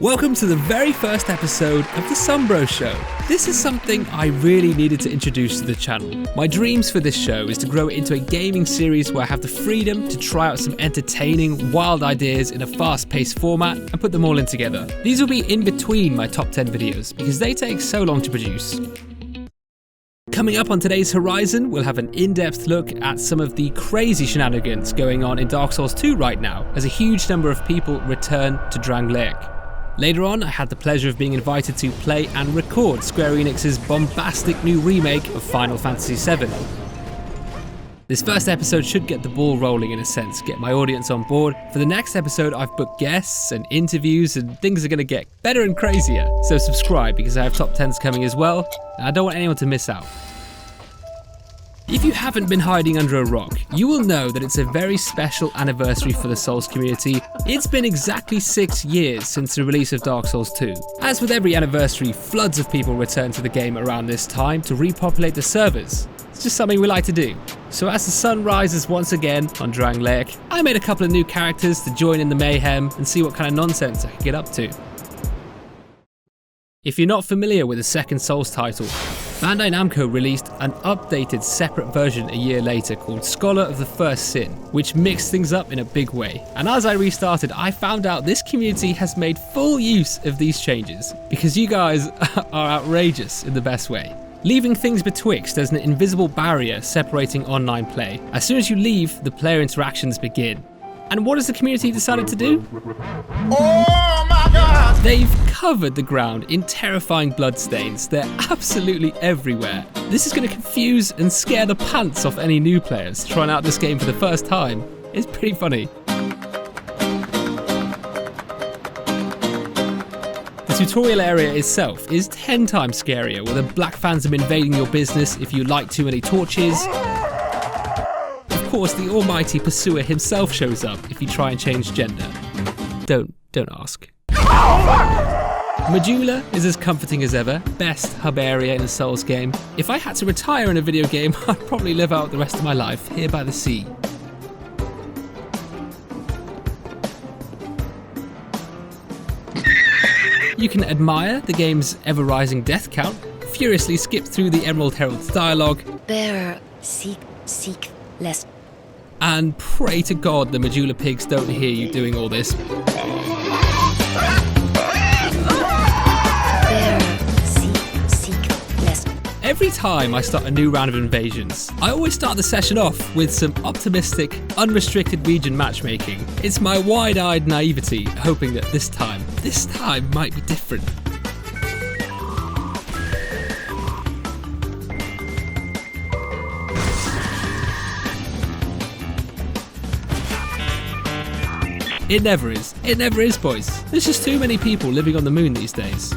Welcome to the very first episode of the Sunbro Show. This is something I really needed to introduce to the channel. My dreams for this show is to grow it into a gaming series where I have the freedom to try out some entertaining, wild ideas in a fast-paced format and put them all in together. These will be in between my top 10 videos because they take so long to produce. Coming up on today's horizon, we'll have an in-depth look at some of the crazy shenanigans going on in Dark Souls 2 right now, as a huge number of people return to Drangleic. Later on, I had the pleasure of being invited to play and record Square Enix's bombastic new remake of Final Fantasy VII. This first episode should get the ball rolling in a sense, get my audience on board. For the next episode, I've booked guests and interviews, and things are going to get better and crazier. So subscribe because I have top 10s coming as well, and I don't want anyone to miss out. If you haven't been hiding under a rock, you will know that it's a very special anniversary for the Souls community. It's been exactly 6 years since the release of Dark Souls 2. As with every anniversary, floods of people return to the game around this time to repopulate the servers. It's just something we like to do. So as the sun rises once again on Drangleic, I made a couple of new characters to join in the mayhem and see what kind of nonsense I can get up to. If you're not familiar with the second Souls title, Bandai Namco released an updated separate version a year later called Scholar of the First Sin, which mixed things up in a big way. And as I restarted, I found out this community has made full use of these changes, because you guys are outrageous in the best way. Leaving things betwixt, there's an invisible barrier separating online play. As soon as you leave, the player interactions begin. And what has the community decided to do? Oh my god! They've covered the ground in terrifying bloodstains. They're absolutely everywhere. This is going to confuse and scare the pants off any new players trying out this game for the first time. It's pretty funny. The tutorial area itself is 10 times scarier, with a black phantom invading your business if you light too many torches. Of course, the almighty pursuer himself shows up if you try and change gender. Don't ask. Majula is as comforting as ever, best hub area in a Souls game. If I had to retire in a video game, I'd probably live out the rest of my life here by the sea. You can admire the game's ever-rising death count, furiously skip through the Emerald Herald's dialogue, bearer, seek, less, and pray to God the Majula pigs don't hear you doing all this. Every time I start a new round of invasions, I always start the session off with some optimistic, unrestricted region matchmaking. It's my wide-eyed naivety hoping that this time might be different. It never is, boys. There's just too many people living on the moon these days.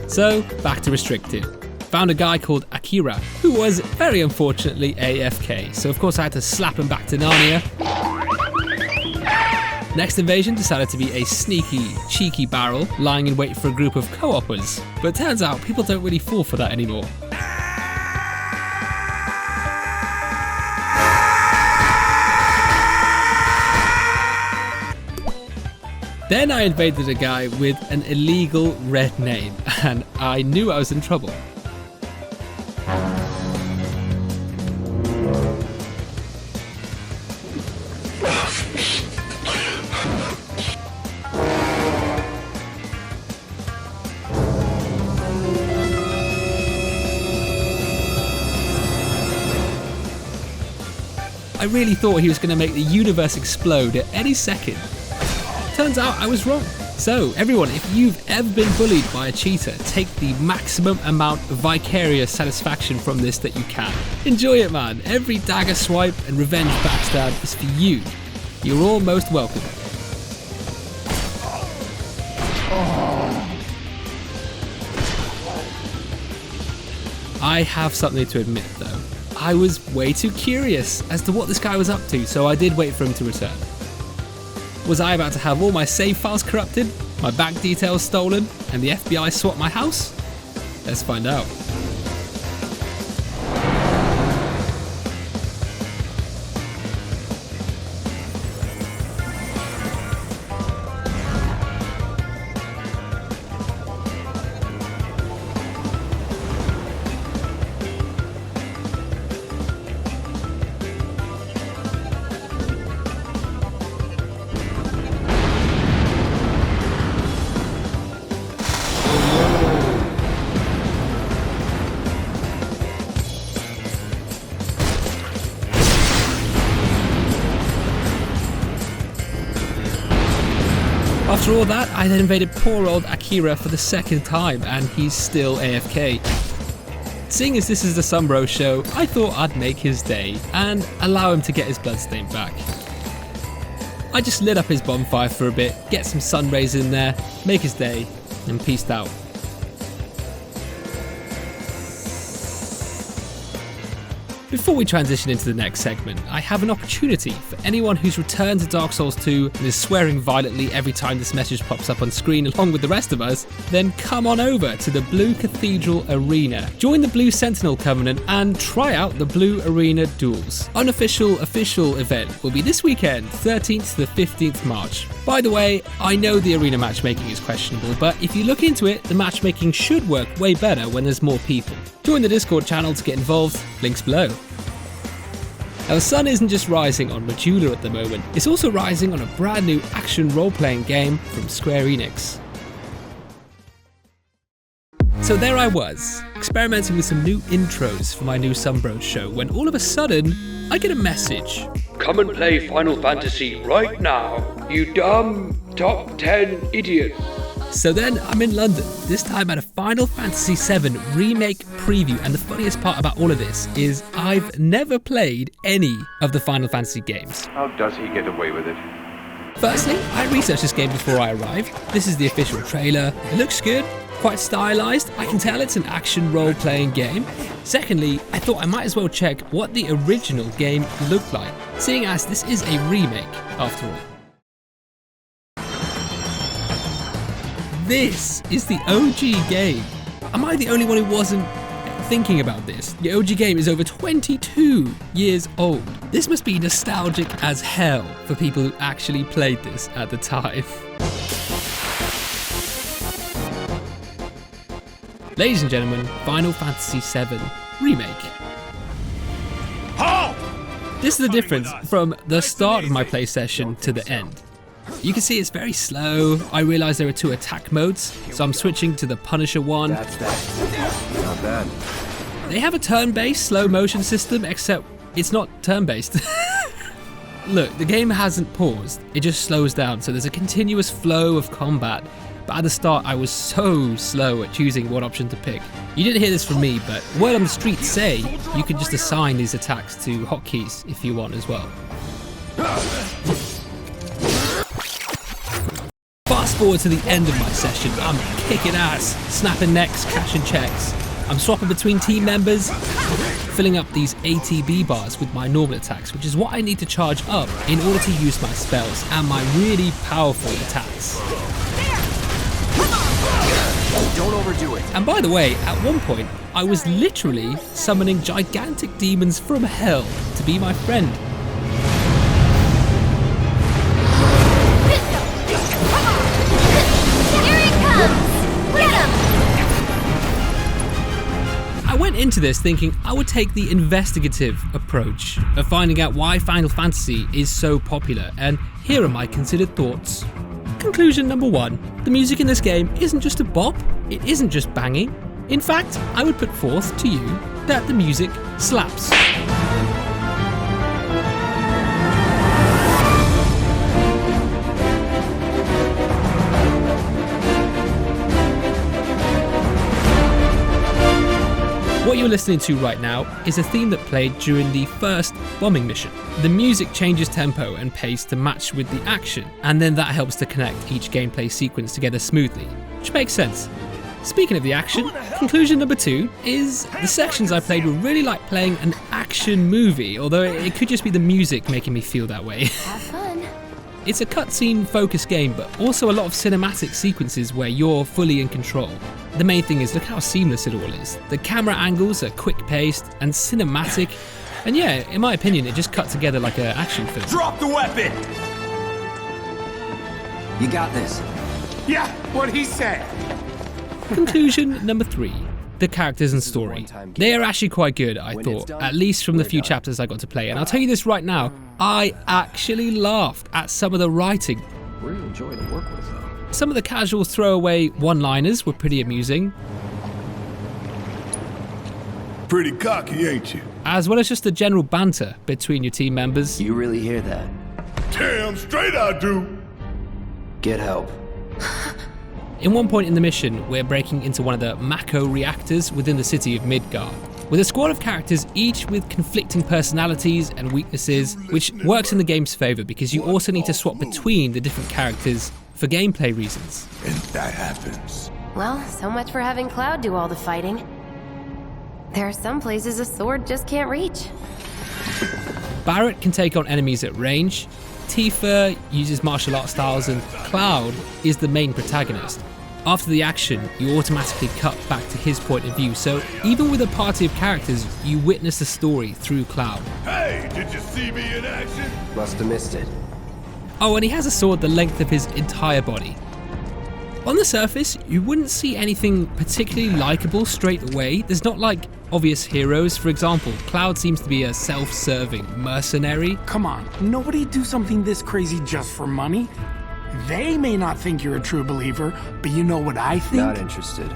So, back to restricted. Found a guy called Akira, who was very unfortunately AFK, so of course I had to slap him back to Narnia. Next invasion decided to be a sneaky, cheeky barrel lying in wait for a group of co-opers, but turns out people don't really fall for that anymore. Then I invaded a guy with an illegal red name, and I knew I was in trouble. I really thought he was going to make the universe explode at any second. Turns out I was wrong. So everyone, if you've ever been bullied by a cheater, take the maximum amount of vicarious satisfaction from this that you can. Enjoy it, man. Every dagger swipe and revenge backstab is for you. You're all most welcome. I have something to admit though. I was way too curious as to what this guy was up to, so I did wait for him to return. Was I about to have all my save files corrupted, my bank details stolen, and the FBI swap my house? Let's find out. After all that, I then invaded poor old Akira for the second time, and he's still AFK. Seeing as this is the Sunbro show, I thought I'd make his day and allow him to get his bloodstain back. I just lit up his bonfire for a bit, get some sun rays in there, make his day, and peaced out. Before we transition into the next segment, I have an opportunity for anyone who's returned to Dark Souls 2 and is swearing violently every time this message pops up on screen along with the rest of us, then come on over to the Blue Cathedral Arena. Join the Blue Sentinel Covenant and try out the Blue Arena Duels. Unofficial official event will be this weekend, 13th to the 15th March. By the way, I know the arena matchmaking is questionable, but if you look into it, the matchmaking should work way better when there's more people. Join the Discord channel to get involved, links below. Now, the sun isn't just rising on Majula at the moment, it's also rising on a brand new action role-playing game from Square Enix. So there I was, experimenting with some new intros for my new Sunbro show, when all of a sudden, I get a message. Come and play Final Fantasy right now, you dumb top 10 idiot. So then I'm in London, this time at a Final Fantasy VII Remake preview, and the funniest part about all of this is I've never played any of the Final Fantasy games. How does he get away with it? Firstly, I researched this game before I arrived. This is the official trailer. It looks good, quite stylized. I can tell it's an action role-playing game. Secondly, I thought I might as well check what the original game looked like, seeing as this is a remake after all. This is the OG game. Am I the only one who wasn't thinking about this? The OG game is over 22 years old. This must be nostalgic as hell for people who actually played this at the time. Ladies and gentlemen, Final Fantasy VII Remake. This is the difference from the start of my play session to the end. You can see it's very slow. I realise there are 2 attack modes, so I'm switching to the Punisher one. That's that. Not bad. They have a turn-based slow motion system, except it's not turn-based. Look, the game hasn't paused, it just slows down, so there's a continuous flow of combat. But at the start, I was so slow at choosing what option to pick. You didn't hear this from me, but word on the street say you can just assign these attacks to hotkeys if you want as well. Fast forward to the end of my session, I'm kicking ass, snapping necks, cashing checks. I'm swapping between team members, filling up these ATB bars with my normal attacks, which is what I need to charge up in order to use my spells and my really powerful attacks. Don't overdo it. And by the way, at one point, I was literally summoning gigantic demons from hell to be my friend. I went into this thinking I would take the investigative approach of finding out why Final Fantasy is so popular, and here are my considered thoughts. Conclusion number 1, the music in this game isn't just a bop, it isn't just banging. In fact, I would put forth to you that the music slaps. What you're listening to right now is a theme that played during the first bombing mission. The music changes tempo and pace to match with the action, and then that helps to connect each gameplay sequence together smoothly, which makes sense. Speaking of the action, conclusion number 2 is the sections I played were really like playing an action movie, although it could just be the music making me feel that way. Have fun. It's a cutscene focused game, but also a lot of cinematic sequences where you're fully in control. The main thing is look how seamless it all is. The camera angles are quick paced and cinematic, and yeah, in my opinion, it just cut together like an action film. Drop the weapon! You got this. Yeah, what he said. Conclusion number 3. The characters and story. They are actually quite good, I thought, at least from the few chapters I got to play. And I'll tell you this right now, I actually laughed at some of the writing. Really enjoy to work with, though. Some of the casual throwaway one-liners were pretty amusing, Pretty cocky, ain't you? as well as just the general banter between your team members. You really hear that? Damn straight I do. Get help. In one point in the mission, we're breaking into one of the Mako reactors within the city of Midgard, with a squad of characters each with conflicting personalities and weaknesses, which works in the game's favour because you also need to swap between the different characters for gameplay reasons. And that happens. Well, so much for having Cloud do all the fighting. There are some places a sword just can't reach. Barrett can take on enemies at range, Tifa uses martial art styles, and Cloud is the main protagonist. After the action, you automatically cut back to his point of view, so even with a party of characters, you witness the story through Cloud. Hey, did you see me in action? Must have missed it. Oh, and he has a sword the length of his entire body. On the surface, you wouldn't see anything particularly likeable straight away. There's not like obvious heroes. For example, Cloud seems to be a self-serving mercenary. Come on, nobody do something this crazy just for money. They may not think you're a true believer, but you know what I think? Not interested.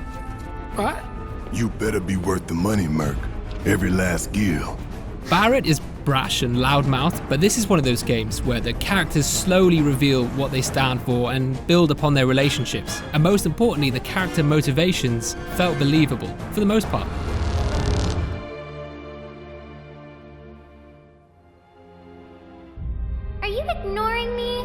What? You better be worth the money, Merc. Every last gil. Barrett is brash and loudmouthed, but this is one of those games where the characters slowly reveal what they stand for and build upon their relationships. And most importantly, the character motivations felt believable, for the most part. Are you ignoring me?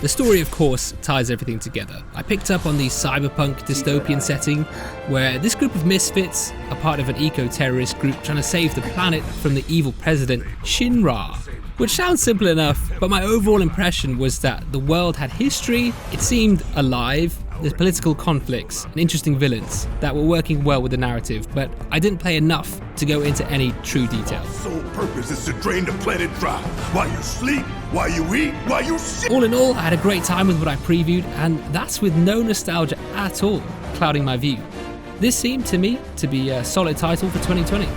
The story, of course, ties everything together. I picked up on the cyberpunk dystopian setting, where this group of misfits are part of an eco-terrorist group trying to save the planet from the evil president, Shinra. Which sounds simple enough, but my overall impression was that the world had history, it seemed alive, there's political conflicts and interesting villains that were working well with the narrative, but I didn't play enough to go into any true detail. Sole purpose is to drain the planet dry. While you sleep, while you eat, while you shit. All in all, I had a great time with what I previewed, and that's with no nostalgia at all clouding my view. This seemed to me to be a solid title for 2020.